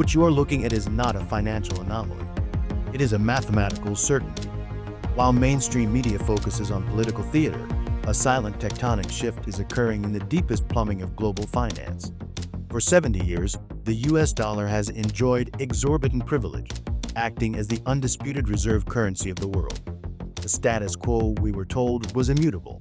What you are looking at is not a financial anomaly. It is a mathematical certainty. While mainstream media focuses on political theater, a silent tectonic shift is occurring in the deepest plumbing of global finance. For 70 years, the US dollar has enjoyed exorbitant privilege, acting as the undisputed reserve currency of the world. The status quo, we were told, was immutable.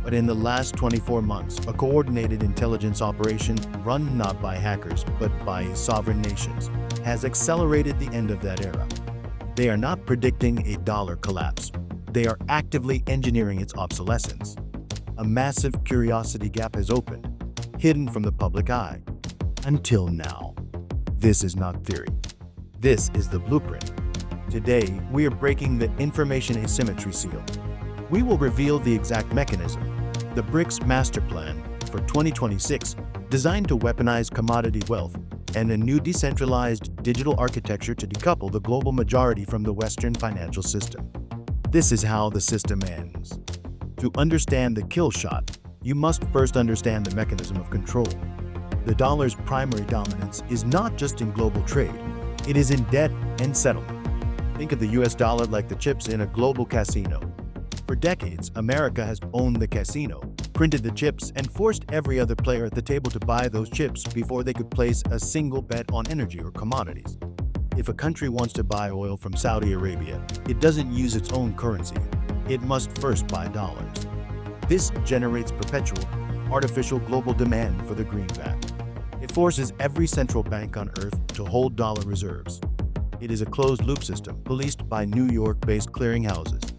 But in the last 24 months, a coordinated intelligence operation, run not by hackers but by sovereign nations, has accelerated the end of that era. They are not predicting a dollar collapse. They are actively engineering its obsolescence. A massive curiosity gap has opened, hidden from the public eye. Until now. This is not theory. This is the blueprint. Today, we are breaking the information asymmetry seal. We will reveal the exact mechanism, the BRICS master plan for 2026, designed to weaponize commodity wealth, and a new decentralized digital architecture to decouple the global majority from the Western financial system. This is how the system ends. To understand the kill shot, you must first understand the mechanism of control. The dollar's primary dominance is not just in global trade, it is in debt and settlement. Think of the US dollar like the chips in a global casino. For decades, America has owned the casino, printed the chips, and forced every other player at the table to buy those chips before they could place a single bet on energy or commodities. If a country wants to buy oil from Saudi Arabia, it doesn't use its own currency. It must first buy dollars. This generates perpetual, artificial global demand for the greenback. It forces every central bank on earth to hold dollar reserves. It is a closed-loop system policed by New York-based clearinghouses.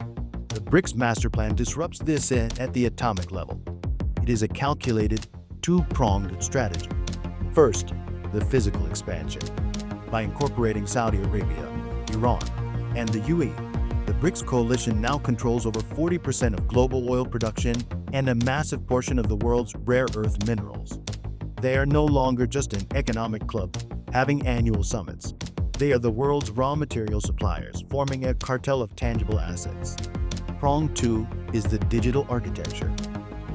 The BRICS master plan disrupts this at the atomic level. It is a calculated, two-pronged strategy. First, the physical expansion. By incorporating Saudi Arabia, Iran, and the UAE, the BRICS coalition now controls over 40% of global oil production and a massive portion of the world's rare earth minerals. They are no longer just an economic club having annual summits. They are the world's raw material suppliers, forming a cartel of tangible assets. Prong 2 is the digital architecture.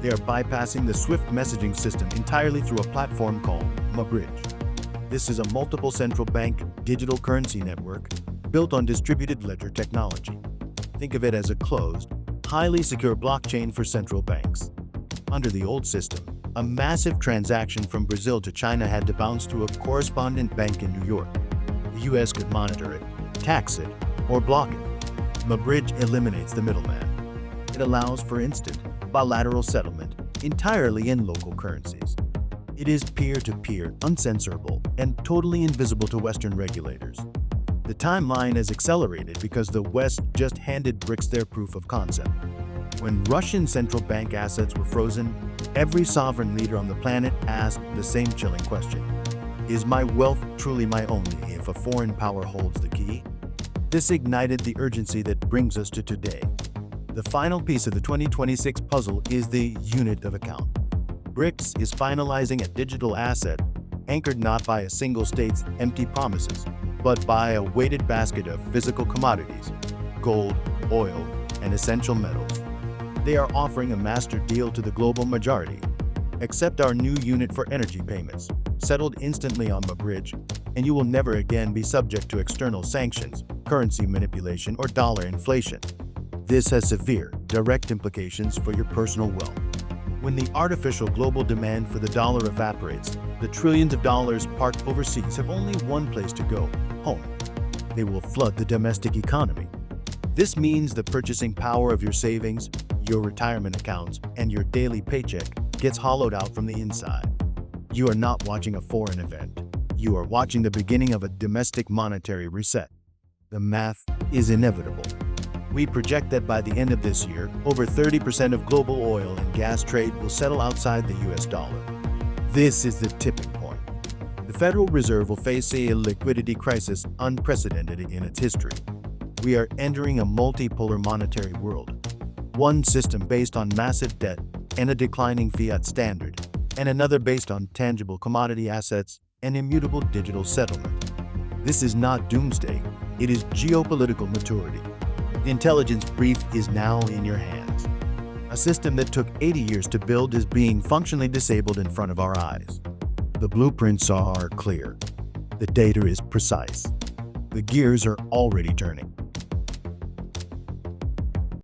They are bypassing the SWIFT messaging system entirely through a platform called mBridge. This is a multiple central bank digital currency network built on distributed ledger technology. Think of it as a closed, highly secure blockchain for central banks. Under the old system, a massive transaction from Brazil to China had to bounce through a correspondent bank in New York. The US could monitor it, tax it, or block it. mBridge eliminates the middleman. It allows for instant, bilateral settlement entirely in local currencies. It is peer-to-peer, uncensorable, and totally invisible to Western regulators. The timeline has accelerated because the West just handed BRICS their proof of concept. When Russian central bank assets were frozen, every sovereign leader on the planet asked the same chilling question. Is my wealth truly my only if a foreign power holds the key? This ignited the urgency that brings us to today. The final piece of the 2026 puzzle is the unit of account. BRICS is finalizing a digital asset anchored not by a single state's empty promises, but by a weighted basket of physical commodities, gold, oil, and essential metals. They are offering a master deal to the global majority. Accept our new unit for energy payments, settled instantly on mBridge, and you will never again be subject to external sanctions, currency manipulation, or dollar inflation. This has severe, direct implications for your personal wealth. When the artificial global demand for the dollar evaporates, the trillions of dollars parked overseas have only one place to go: home. They will flood the domestic economy. This means the purchasing power of your savings, your retirement accounts, and your daily paycheck gets hollowed out from the inside. You are not watching a foreign event. You are watching the beginning of a domestic monetary reset. The math is inevitable. We project that by the end of this year, over 30% of global oil and gas trade will settle outside the US dollar. This is the tipping point. The Federal Reserve will face a liquidity crisis unprecedented in its history. We are entering a multipolar monetary world. One system based on massive debt and a declining fiat standard, and another based on tangible commodity assets and immutable digital settlement. This is not doomsday, it is geopolitical maturity. The intelligence brief is now in your hands. A system that took 80 years to build is being functionally disabled in front of our eyes. The blueprints are clear. The data is precise. The gears are already turning.